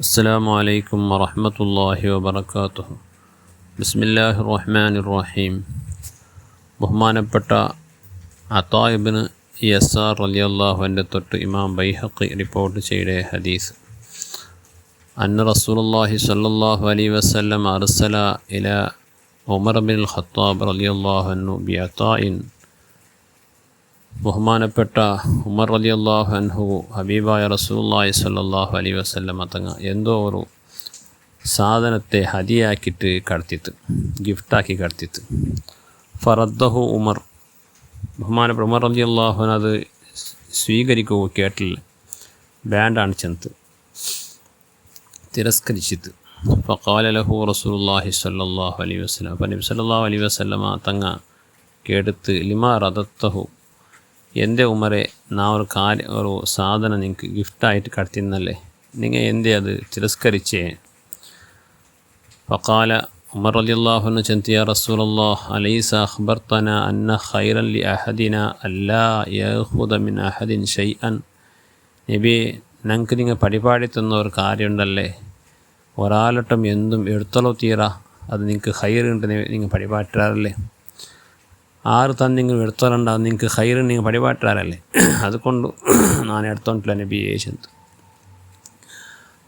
അസ്സലാമു അലൈക്കും വറഹ്മത്തുള്ളാഹി വബറകാതുഹു. ബിസ്മില്ലാഹിർ റഹ്മാനിർ റഹീം. ബഹുമാനപ്പെട്ട അതാ ഇബ്നു യസാർ റളിയല്ലാഹു അൻഹു തൊട്ട് ഇമാം ബൈഹഖി റിപ്പോർട്ട് ചെയ്ത ഹദീസ്. അന്ന റസൂലുള്ളാഹി സ്വല്ലല്ലാഹു അലൈഹി വസല്ലം അർസല ഇലാ ഉമർ ബിൻ ഖത്താബ് റളിയല്ലാഹു അൻഹു ബിഅതാഇൻ. ബഹുമാനപ്പെട്ട ഉമർ റളിയല്ലാഹു അൻഹു ഹബീബായ റസൂലുള്ളാഹി സ്വല്ലല്ലാഹു അലൈഹി വസല്ലം തങ്ങൾ എന്തോ ഒരു സാധനത്തെ ഹദിയാക്കിയിട്ട് കടത്തിത്ത്, ഗിഫ്റ്റാക്കി കടത്തിത്ത്. ഫറദ്ദഹു ഉമർ. ബഹുമാനപ്പെട്ട ഉമർ റളിയല്ലാഹു അൻഹു അത് സ്വീകരിക്കുക കേട്ടില്ല, ബാൻഡാണ് ചെന്ന് തിരസ്കരിച്ചിട്ട്. ഫഖാല ലഹു റസൂലുള്ളാഹി സ്വല്ലല്ലാഹു അലൈഹി വസല്ലം. അപ്പം നബി സല്ലല്ലാഹു അലൈഹി വസല്ലമ തങ്ങൾ കേടുത്ത് ലിമാ റദത്തഹു, എൻ്റെ ഉമറെ ഒരു സാധനം നിങ്ങൾക്ക് ഗിഫ്റ്റായിട്ട് കടത്തിന്നല്ലേ, നിങ്ങൾ എന്തേ അത് തിരസ്കരിച്ചേ? ഫഖാല ഉമർ റളിയല്ലാഹു അൻഹു ചന്തി, യാ റസൂലല്ലാഹ് അലൈസ അഖ്ബർതന അന്ന ഖൈറൻ ലി അഹദിന അല്ലാ യഖുദ മിൻ അഹദിൻ ഷൈഅൻ. നബിയെ, ഞങ്ങൾക്ക് നിങ്ങൾ പരിപാടി തന്ന ഒരു കാര്യമുണ്ടല്ലേ, ഒരാളട്ടം എന്തും എടുത്തോളൂ തീരാ, അത് നിങ്ങൾക്ക് ഖൈറുണ്ട്, നിങ്ങൾ പരിപാടിക്കാറല്ലേ. ആറ് തന്നിങ്ങൾ എടുത്തോളുണ്ടാവും, നിങ്ങൾക്ക് ഖൈറ് നിങ്ങൾ പരിപാടിക്കാറല്ലേ, അതുകൊണ്ട് ഞാൻ എടുത്തോണ്ടില്ല നബിയെ ചെന്ന്.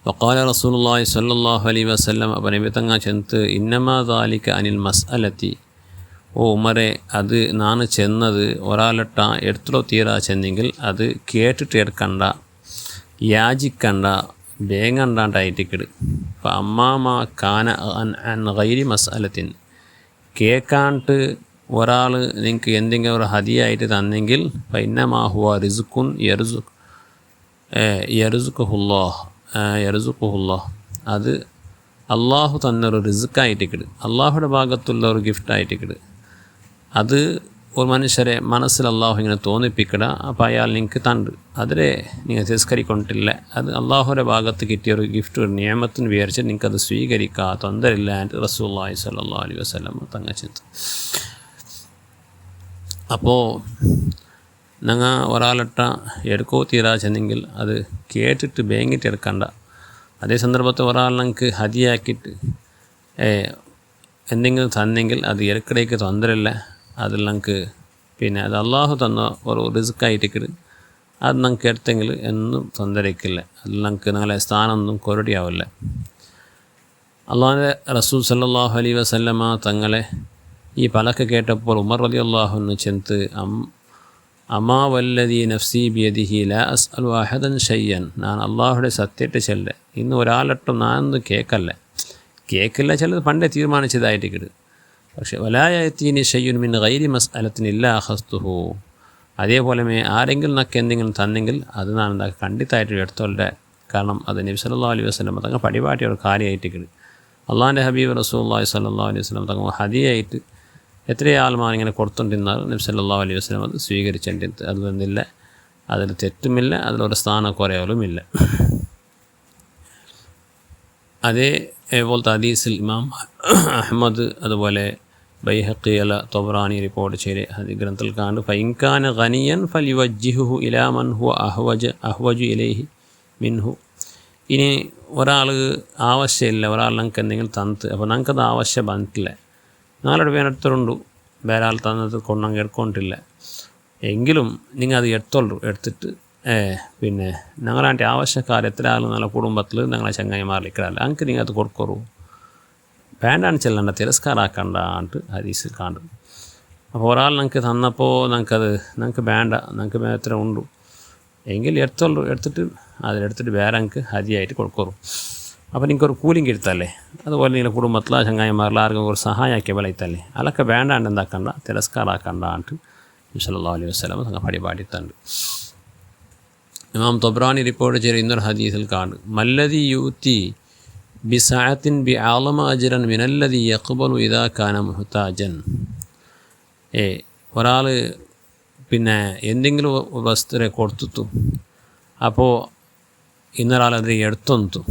വഖാല റസൂലുള്ളാഹി സ്വല്ലല്ലാഹു അലൈഹി വസല്ലം. അപ്പോൾ നബി തങ്ങൾ ചെന്ന്, ഇന്നമാ ദാലിക അനിൽ മസ്അലത്തി. ഓ ഉമറെ, അത് ഞാൻ ചെന്നത് ഒരാളട്ട എടുത്തോ തീരാ ചെന്നെങ്കിൽ അത് കേട്ടിട്ട് എടുക്കണ്ട, യാചിക്കണ്ട, വേങ്ങണ്ടാണ്ടായിട്ടിക്കിട്. അപ്പം അമ്മാമ കാന അൻ ഗൈരി മസ്അലത്തിൻ. കേൾക്കാണ്ട് ഒരാൾ നിങ്ങൾക്ക് എന്തെങ്കിലും ഒരു ഹദിയായിട്ട് തന്നെങ്കിൽ ഫഇന്നമാഹുവ റിസ്ഖുൻ യർസുഖുല്ലാഹ്, അത് അള്ളാഹു തന്നൊരു റിസ്ക്കായിട്ടിക്കിട്, അള്ളാഹുടെ ഭാഗത്തുള്ള ഒരു ഗിഫ്റ്റായിട്ടിക്കിട്. അത് ഒരു മനുഷ്യരെ മനസ്സിൽ അള്ളാഹു ഇങ്ങനെ തോന്നിപ്പിക്കിട. അപ്പോൾ അയാൾ നിങ്ങൾക്ക് തണ്ട് അതിലെ നിങ്ങൾ തിരസ്കരിക്കൊണ്ടില്ല, അത് അള്ളാഹുയുടെ ഭാഗത്ത് കിട്ടിയൊരു ഗിഫ്റ്റ്, ഒരു നിയമത്തിന് വിചാരിച്ച് നിങ്ങൾക്കത് സ്വീകരിക്കുക, തൊന്തരില്ല. റസൂലുള്ളാഹി സ്വല്ലല്ലാഹു അലൈഹി വസല്ലം തങ്ങൾ ചിന്ത. അപ്പോൾ ഞങ്ങൾ ഒരാളട്ട എടുക്കോ തീരാ ചെന്നെങ്കിൽ അത് കേട്ടിട്ട് വേങ്ങിയിട്ട് എടുക്കണ്ട. അതേ സന്ദർഭത്തിൽ ഒരാൾ ഞങ്ങൾക്ക് ഹദിയാക്കിയിട്ട് എന്തെങ്കിലും തന്നെങ്കിൽ അത് ഇടയ്ക്കിടയ്ക്ക് തൊന്തരില്ല, അതിൽ ഞങ്ങൾക്ക് പിന്നെ അത് അള്ളാഹു തന്ന ഒരു റിസ്ക്കായിട്ടിക്കിട്, അത് ഞങ്ങൾക്ക് എടുത്തെങ്കിൽ എന്നും തൊന്തരയ്ക്കില്ല, അതിൽ ഞങ്ങൾക്ക് ഞങ്ങളെ സ്ഥാനമൊന്നും കൊരടിയാവില്ല. അള്ളാഹുവിൻ്റെ റസൂൽ സല്ലല്ലാഹു അലൈഹി വസല്ലമ തങ്ങളെ ഈ പലക്കെ കേട്ടപ്പോൾ ഉമർ റളിയല്ലാഹു അൻഹു ചെന്ന്, അമാ വല്ലദീ നഫ്സി ബിയദിഹി ലാ അസ്അലു അഹദൻ ഷൈഅൻ. ഞാൻ അള്ളാഹുടെ സത്യത്തെ ചെല്ലെ, ഇന്ന് ഒരാളട്ടും ഞാനൊന്നും കേൾക്കില്ല, ചിലത് പണ്ടേ തീരുമാനിച്ചതായിട്ടിക്കിട്. പക്ഷേ വലാ യഅതീനി ഷൈഉൻ മിൻ ഗൈരി മസ്അലത്തിൻ ഇല്ലാ അഖസ്തുഹു. അതേപോലെ ആരെങ്കിലും നമുക്ക് എന്തെങ്കിലും തന്നെങ്കിൽ അത് ഞാൻ കണ്ടിത്തായിട്ട് എടുത്തോളുടെ, കാരണം അത് നബി സല്ലല്ലാഹു അലൈഹി വസല്ലം തങ്ങൾ പരിപാടിയ ഒരു കാര്യമായിട്ടിക്കിട്. അള്ളാഹിൻ്റെ ഹബീബ് റസൂലുള്ളാഹി സ്വല്ലല്ലാഹു അലൈഹി വസല്ലം തങ്ങൾ ഹദിയായിട്ട് എത്രയോ ആൾമാർ ഇങ്ങനെ കൊടുത്തുകൊണ്ടിരുന്നാൽ നബി സല്ലല്ലാഹു അലൈഹി വസല്ലം അത് സ്വീകരിച്ചിട്ടുണ്ട്. അതൊന്നുമില്ല, അതിൽ തെറ്റുമില്ല, അതിലൊരു സ്ഥാനക്കുറയലുമില്ല. അതേപോലത്തെ ഹദീസിൽ ഇമാം അഹ്മദ് അതുപോലെ ബൈഹഖി അല തൊബ്രാനി റിപ്പോർട്ട് ചെയ്ത ഗ്രന്ഥത്തിൽ കാണും, ഫഇൻകാന ഗനിയൻ ഫലിവജ്ജിഹുഹു ഇലാ മൻ ഹുവ അഹ്വജു ഇലൈഹി മിൻഹു. ഇനി ഒരാൾ ആവശ്യമില്ല, ഒരാൾ ഞങ്ങൾക്ക് എന്തെങ്കിലും തന്നിട്ട്, അപ്പോൾ ഞങ്ങൾക്കത് ആവശ്യം വന്നിട്ടില്ല, ഞങ്ങളുടെ വേനെടുത്തുണ്ടു, വേറെ ആൾ തന്നത് കൊണ്ട് ഞങ്ങൾ എടുക്കൊണ്ടില്ല എങ്കിലും നിങ്ങൾ അത് എടുത്തിട്ട് പിന്നെ ഞങ്ങളാൻ്റെ ആവശ്യക്കാർ എത്ര ആൾ നല്ല കുടുംബത്തിൽ ഞങ്ങളെ ചങ്ങായിമാരിലിക്കല്ല, ഞങ്ങൾക്ക് നിങ്ങൾ അത് കൊടുക്കറു, വേണ്ടാണ് ചെല്ലണ്ട, തിരസ്കാരാക്കണ്ടാണ്ട് ഹദീസിൽ കാണും. അപ്പോൾ ഒരാൾ ഞങ്ങൾക്ക് തന്നപ്പോൾ ഞങ്ങൾക്ക് വേണ്ട, ഞങ്ങൾക്ക് എത്ര ഉണ്ടു എങ്കിൽ എടുത്തിട്ട് വേറെ ഞങ്ങൾക്ക് ഹദിയായിട്ട് കൊടുക്കറു. അപ്പോൾ നിങ്ങൾക്കൊരു കൂലിംഗ് എടുത്തല്ലേ, അതുപോലെ നിങ്ങളുടെ കുടുംബത്തിലെ ചങ്ങായിമാരിൽ ആർക്കും ഒരു സഹായമാക്കിയ വിളയത്തല്ലേ, അതൊക്കെ വേണ്ടാണ്ട് എന്താക്കണ്ട, തിരസ്കാരാക്കണ്ടാണ്ട് നബി സല്ലല്ലാഹു അലൈഹി വസല്ലം തങ്ങൾ പരിപാടിത്തണ്ട്. ഇമാം തൊബ്രാനി റിപ്പോർട്ട് ചെയ്ത ഇന്നൊരു ഹദീസിൽ കാണും, മല്ലദി യൂത്തി ബിസഅത്തിൻ ബിഅഅളമ അജ്റൻ മിനല്ലദി യഖ്ബലു ഇദാ കാന മുഹ്താജൻ. ഒരാൾ പിന്നെ എന്തെങ്കിലും വസ്തുരെ കൊടുത്തു, അപ്പോൾ ഇന്നൊരാൾ അതിനെ എടുത്തു,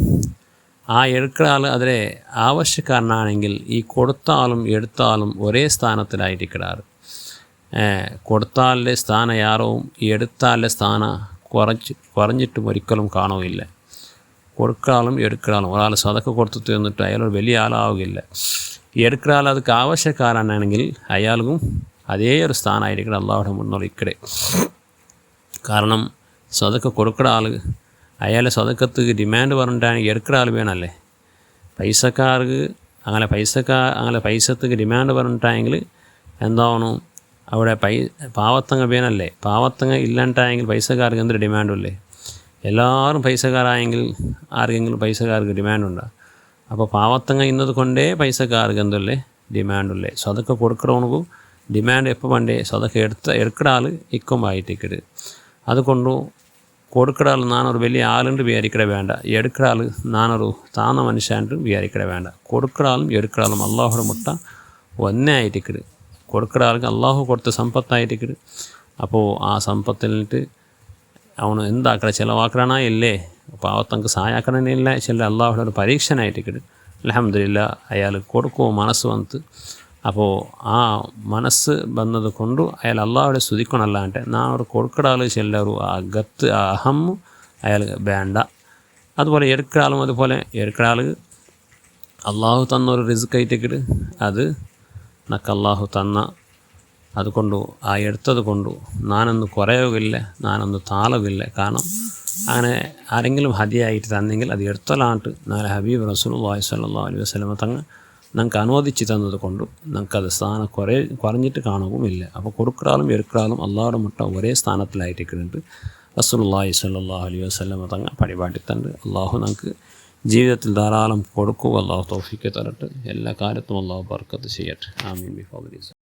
ആ എടുക്കുന്ന ആൾ അതിലെ ആവശ്യക്കാരനാണെങ്കിൽ ഈ കൊടുത്ത ആളും എടുത്ത ആളും ഒരേ സ്ഥാനത്തിലായിട്ടിക്കിടാറ്. കൊടുത്ത ആളുടെ സ്ഥാനം യാറവും ഈ എടുത്ത ആളുടെ സ്ഥാനം കുറഞ്ഞിട്ടും ഒരിക്കലും കാണുകയില്ല. കൊടുക്കാളും എടുക്കാളും ഒരാൾ സദക്ക കൊടുത്തു തീർന്നിട്ട് അയാളൊരു വലിയ ആളാവുകയില്ല. എടുക്കുന്ന ആൾ ಅದಕ್ಕೆ ആവശ്യക്കാരനാണെങ്കിൽ അയാൾക്കും അതേ ഒരു സ്ഥാനമായിരിക്കണം അള്ളാഹുടെ മുന്നിൽ ഇക്കടെ. കാരണം സദക്ക കൊടുക്കുന്ന ആൾ അയാളെ സദക്കത്ത് ഡിമാൻഡ് പറഞ്ഞിട്ടാണെങ്കിൽ എടുക്കുന്ന ആൾ വേണമല്ലേ. പൈസക്കാർക്ക് അങ്ങനെ പൈസക്ക് ഡിമാൻഡ് പറഞ്ഞിട്ടായെങ്കിൽ എന്താവണം, അവിടെ പാവത്തങ്ങ വേണമല്ലേ. പാവത്തങ്ങ ഇല്ലാണ്ടായെങ്കിൽ പൈസക്കാർക്ക് എന്തൊരു ഡിമാൻഡുമില്ലേ. എല്ലാവരും പൈസക്കാരായെങ്കിൽ ആർക്കെങ്കിലും പൈസക്കാർക്ക് ഡിമാൻഡുണ്ടോ? അപ്പോൾ പാവത്തങ്ങ ഇന്നത് കൊണ്ടേ പൈസക്കാർക്ക് എന്തല്ലേ ഡിമാൻഡുള്ളേ. സദക്ക കൊടുക്കണവനക്കും ഡിമാൻഡ് എപ്പോൾ വേണ്ടേ സദക്ക എടുക്കുന്ന ആൾ ഇക്കുമ്പായിട്ടിക്കട്. അതുകൊണ്ട് കൊടുക്കുന്ന ആൾ നാനൊരു വലിയ ആളുണ്ട് വിചാരിക്കട വേണ്ട, എടുക്കുന്ന ആൾ നാനൊരു താന്ന മനുഷ്യണ്ട് വിചാരിക്കട വേണ്ട. കൊടുക്കുന്ന ആളും എടുക്കുന്ന ആളും അള്ളാഹുടെ മുട്ട ഒന്നേ ആയിട്ടിക്കട്. കൊടുക്കുന്ന ആൾക്ക് അള്ളാഹു കൊടുത്ത സമ്പത്തായിട്ടിക്കട്. അപ്പോൾ ആ സമ്പത്തിലിട്ട് അവന് എന്താക്കട ചിലവാക്കണ ഇല്ലേ, പാവത്തങ്ങൾക്ക് സഹായാക്കണമില്ല, ചില അള്ളാഹുടെ ഒരു പരീക്ഷനായിട്ടിക്കട്. അൽഹംദുലില്ലാ അയാൾ കൊടുക്കുമോ മനസ്സ് വന്ന്. അപ്പോൾ ആ മനസ്സ് വന്നത് കൊണ്ട് അയാൾ അള്ളാഹുടെ സ്തുതിക്കണമല്ലാണ്ട് നാളെ കൊടുക്കുന്ന ആൾ ചില ഒരു ഗത്ത് അഹം അയാൾ വേണ്ട. അതുപോലെ എടുക്കുന്ന ആളും അതുപോലെ എടുക്കുന്ന ആൾ അള്ളാഹു തന്നൊരു റിസ്ക്കായിട്ടിക്കട്. അത് നക്ക് അള്ളാഹു തന്ന അതുകൊണ്ട് ആ എടുത്തത് കൊണ്ട് ഞാനൊന്ന് കുറയുകയില്ല, ഞാനൊന്ന് താളുകയില്ല. കാരണം അങ്ങനെ ആരെങ്കിലും ഹദിയായിട്ട് തന്നെങ്കിൽ അത് എടുത്തലാണ്ട് നാളെ ഹബീബ് റസൂലുള്ളാഹി സ്വല്ലല്ലാഹു അലൈഹി വസല്ലം ഞങ്ങൾക്ക് അനുവദിച്ച് തന്നത് കൊണ്ട് ഞങ്ങൾക്കത് സ്ഥാനം കുറഞ്ഞിട്ട് കാണുകയുമില്ല. അപ്പോൾ കൊടുക്കാളും എടുക്കാളും അള്ളാഹുടെ മുട്ട ഒരേ സ്ഥാനത്തിലായിട്ടിട്ടുണ്ട്. റസൂലുള്ളാഹി സ്വല്ലല്ലാഹു അലൈഹി വസല്ലം തങ്ങൾ പരിപാടിത്തണ്ട്. അള്ളാഹു ഞങ്ങൾക്ക് ജീവിതത്തിൽ ധാരാളം കൊടുക്കുക. അള്ളാഹു തൗഫീഖ് തരട്ടെ. എല്ലാ കാര്യത്തും അള്ളാഹു ബർക്കത്ത് ചെയ്യട്ടെ. ആമീൻ ബിഫദ്ലിഹി.